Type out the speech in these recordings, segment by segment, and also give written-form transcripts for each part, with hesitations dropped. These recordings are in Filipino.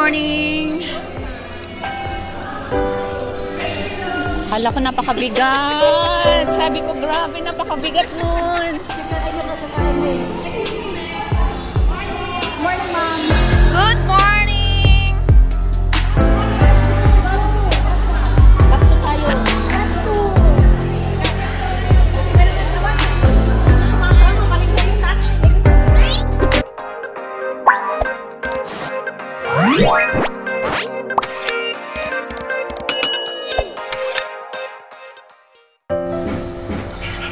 morning! Kala ko napakabigat. Sabi ko, grabe, napakabigat nun. Morning, Mom. Good morning! Basto tayo. Basto.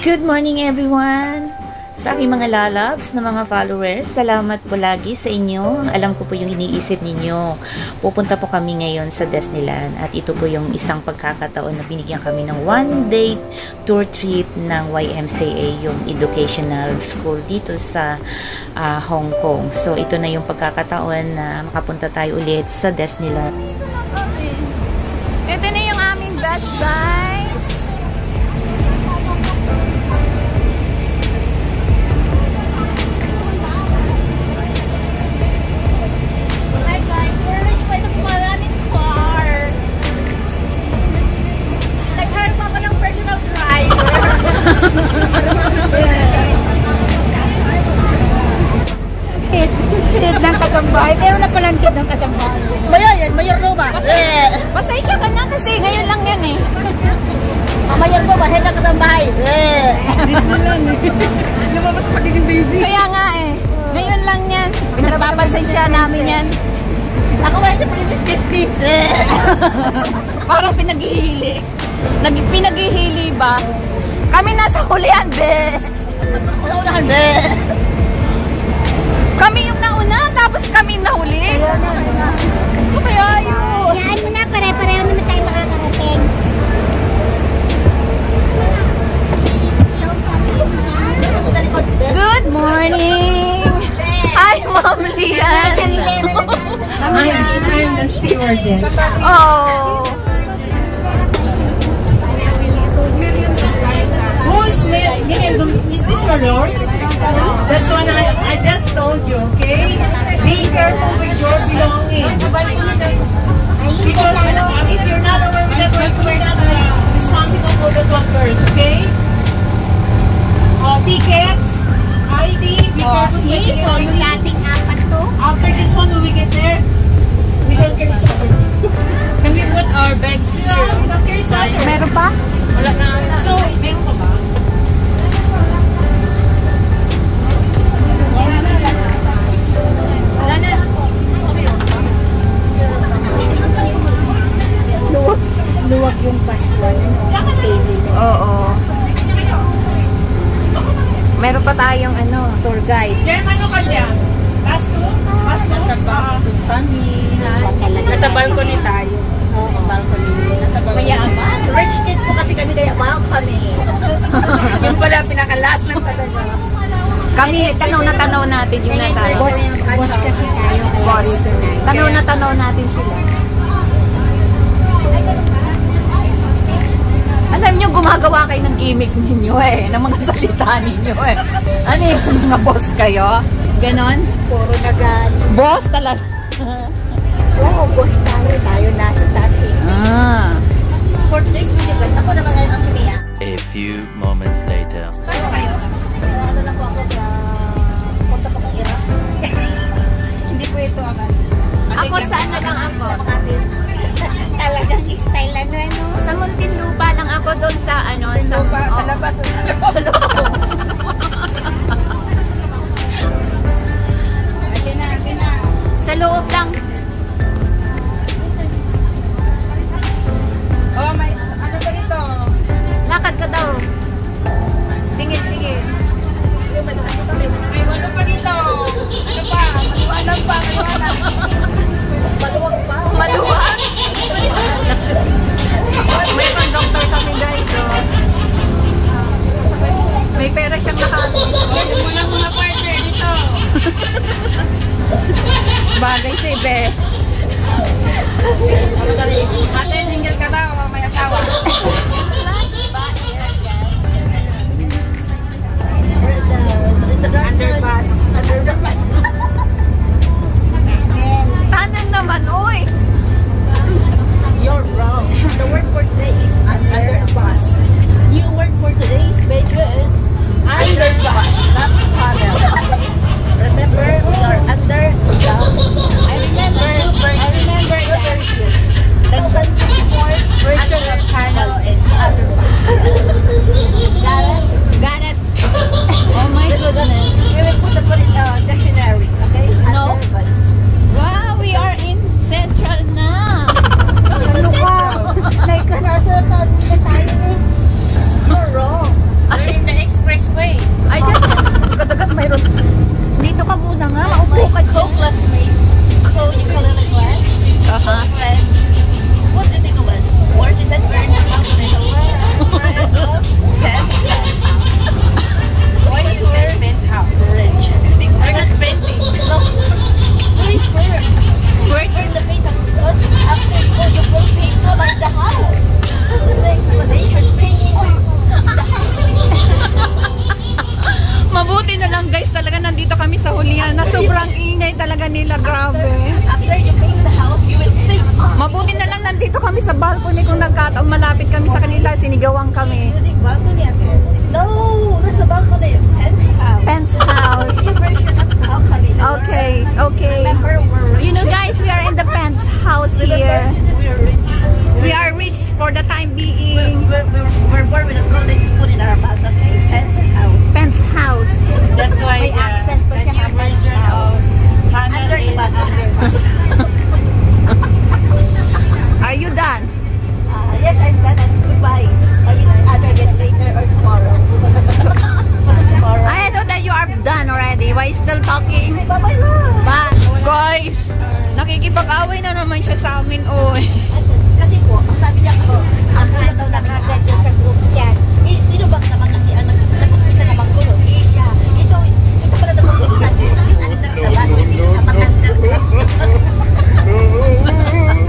Good morning everyone! Sa aking mga lalabs na mga followers, salamat po lagi sa inyo. Alam ko po yung iniisip ninyo. Pupunta po kami ngayon sa Disneyland at ito po yung isang pagkakataon na binigyan kami ng one-day tour trip ng YMCA, yung educational school dito sa Hong Kong. So ito na yung pagkakataon na makapunta tayo ulit sa Disneyland. Ito na yung aming bus, guys! Hit ng kasambahay. Pero na palang hit ng kasambahay. Mayor ko ba? Pasensya ka na kasi ngayon lang yan eh. Mayor ko ba? Hit ng kasambahay. Disneyland eh. Lumabas pa din yung baby. Kaya nga eh. Ngayon lang yan. Pinapapasensya namin yan. Ako ba sa Disney? Parang pinaghihili. Pinaghihili ba? Kami nasa hulihan, be. Unahan, be. Kami yung nauna, tapos kami nahuli. Ano kaya yun? Hayaan mo na, pare-pareho naman tayo makakarating. Good morning! Hi, Ma'am Lian! I'm the stewardess. Oh! Is this yours? That's what I just told you, okay? Be careful with your belongings. Because if you're not aware with that one, we're not responsible for that one first, okay? Tickets, ID, be careful with your ID. After this one, when we get there, we don't carry each other. Can we put our bags We don't carry each other. Meron pa? Wala na. So, meron pa ba? Wala na. Luwag yung password. Oo. Meron pa tayong tour guide. Jem, ano ka dyan? Last two? Last two? Nasa bus kami. Nasa balcony tayo. Oo, balcony. Nasa balcony. Mayaman. Rich kid po kasi kami, kaya bawang kami. Yung pala, pinaka-last lang talaga. Kami, tanaw na tanaw natin yung nasa. Boss kasi tayo. Boss. Tanaw na tanaw natin sila. Alam nyo, gumagawa kayo ng gimmick ninyo ng mga salita ninyo Ano yung mga boss kayo? Ganon? Puro nagan. Boss talaga. Oo, boss tayo. Tayo nasa taxi. For today's video, guys, ako naman ngayon ang tumiya. A few moments later. Paano kayo? Ano lang po ako sa punta pa kong Iraq. Hindi po ito agad. Ako saan na lang ako? Talagang style lang na, no? Sa Muntinlupa lang ako doon sa sa labas. Sa loob. Sa loob lang. Oh, may ano ba dito? Lakad ka daw. Singit. May walo pa dito. Ano pa? Maliwanag pa. Maluwag pa. Maluwag. May conductor kami, guys. So, may pera siyang nakakita. Wala mga partner dito. Bagay si Be. Ate, single ka ba o may asawa? Underpass. Tanan naman, oy. kami sa kanila, sinigawan kami. No, nasa balcony. Penthouse. Okay, okay. You know guys, we are in the penthouse here. We are rich for the time being. We're born with a golden spoon in our mouths, okay? Penthouse. That's why May accent pa siya, new version of tunnel Under the is bus. under. Are you done? Yes, I'm done. And goodbye. It's either get later or tomorrow. Tomorrow. I know that you are done already. Why still talking? Ay, bye-bye na. But, guys, nakikipag-away na naman siya sa amin, oh. Kasi po, ang sabi niya ako, ang kaya daw nakagad ko sa group yan. Eh, sino ba naman kasi ang nag-umpisa namang gulo? Eh, siya. Ito pala naman gulo. Kasi under the basket is naman under.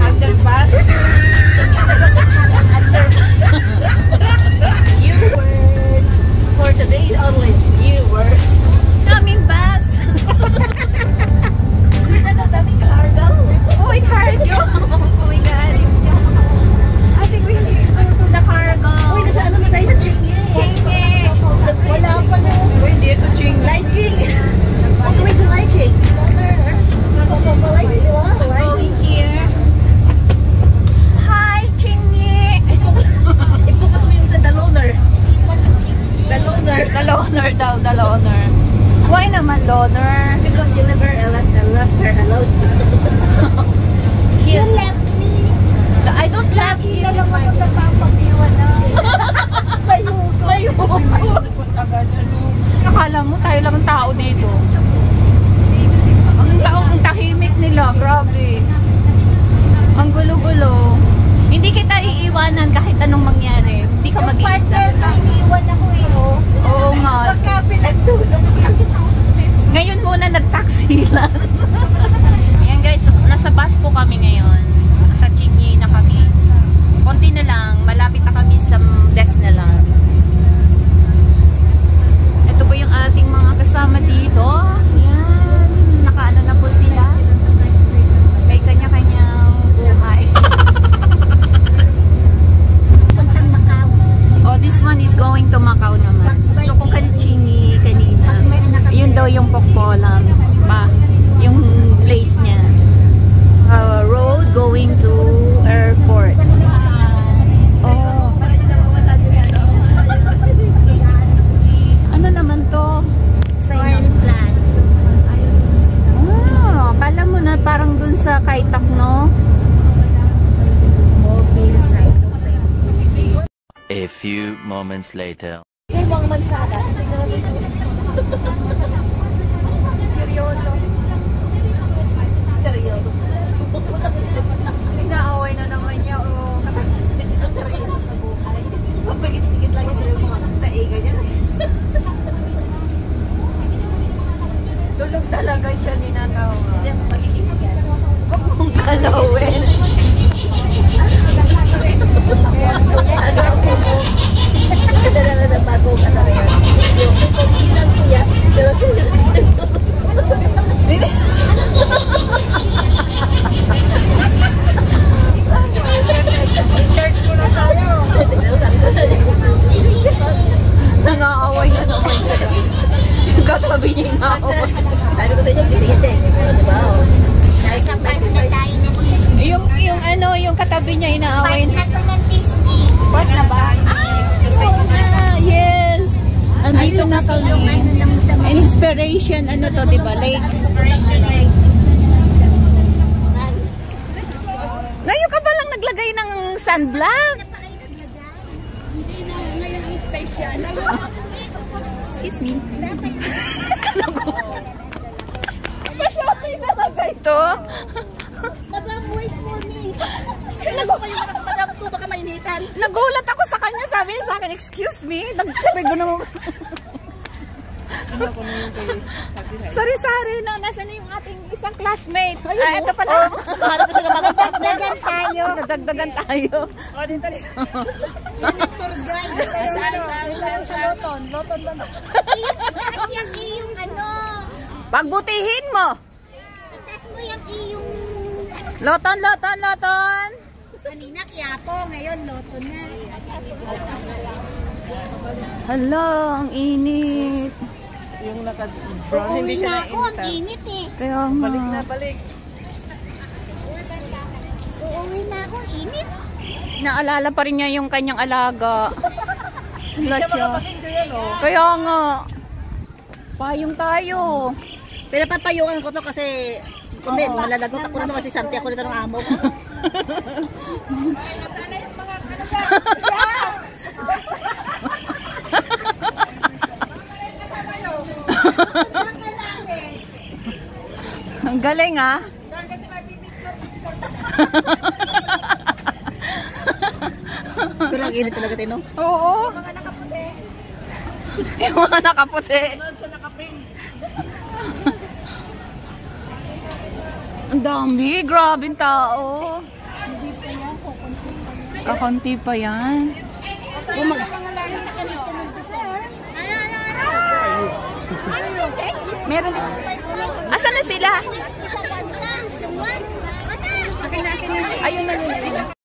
Underpass? You word. For today only, you word. Daming bus. Daming cargo. Uy, cargo. Oh my God. I think we need to go to the cargo. Uy, nasa ano na tayo sa Chingy? Chingy. Wala pa na. Uy, dito Chingy. Liking. On the way to Liking. Liking, di ba? Going here. Hi, Chingy. Ipukas mo yung sa Daloner. Daloner. The loner daw, the loner. Why naman loner? Because you never left her alone. She is... left me. I don't love Lagi you. na lang ako napapag-iwan na. Ayoko. Akala mo tayo lang ang tao dito. Ang tahimik nila, grabe. Ang gulo-gulo. Hindi kita iiwanan kahit anong mangyari. Hindi ka Yung partner mag-iisa. na iniwan ako eh. Oo nga. Magkapilang tulong. Ngayon muna nag-taxi lang. Ayan guys, nasa bus po kami ngayon. Sa Chingy na kami. Konti na lang, malapit na kami sa desk na lang. Ito po yung ating mga kasama dito. Ayan, nakaano na po sila. May kanya-kanyang buhay. Puntang Macau. Oh, this one is going to Macau naman. So kung Chingy kanina, yun daw yung Pokpolam. Yung place niya. Road going to airport. Oh. Ano naman to? Oil plant. Oh, kala mo na parang dun sa Kaitak, no? Mobile site. A few moments later. Yung mga mansanas. Tignan mo dito. Seryoso. Seryoso. Inaaway na naman niya, oh. Seryoso sa buhay. Pagpigit-pigit lang yung mga taiga niya. Tulog talaga siya ninatawa. Hindi, magiging yan. Huwag mong kalawin. Dala na bago ka na yan. Yung ilang ko yan. Pero Church ko na tayo. Nangaaway na naman siya. Yung katabi niya inaaway. sabi ko sa inyo, gisingin siya eh. Diba? Nasa part na tayo ng Disney. Yung ano, yung katabi niya inaaway. Part na to ng Disney. Part na ba? Yes! Andito na kami. Inspiration, ano to, diba? Lake. Ngayon ka ba lang naglagay ng sunblock? Excuse me. Pasaway talaga ito. Madam, wait for me. Kailan ko kayo madam ko, baka mainitan. Nagulat ako sa kanya. Sabi niya sa akin, excuse me. Sabi ko naman. Sorry. No, nasa na yung ating isang classmate. Ah, ito pala. Harap ko sa magdagdagan tayo. Nadagdagan tayo. Unit tours guide. Sa Loton. Loton lang. Itaas yung iyong ano. Pagbutihin mo. Itaas mo yung iyong... Loton. Kanina Quiapo, ngayon Loto na. Hala, ang init. Yung naka-brown, hindi Uuwi siya na ako, ang nainita. init eh. Kaya nga. Balik na, balik. Uuwi na ako, init. Naalala pa rin niya yung kanyang alaga. Wala Siya siya. makapag-enjoy yan, oh. Kaya nga. Payong tayo. Pero papayungan ko to kasi hindi, malalagot ako na kasi santi ako nito ng amo ko. Ang galing ah. Pero ang init talaga tino. Oo. Yung mga nakaputi. Ang dami. Grabe ang tao. Kakunti pa yan. Meron. Asan na sila? Ayun na nila.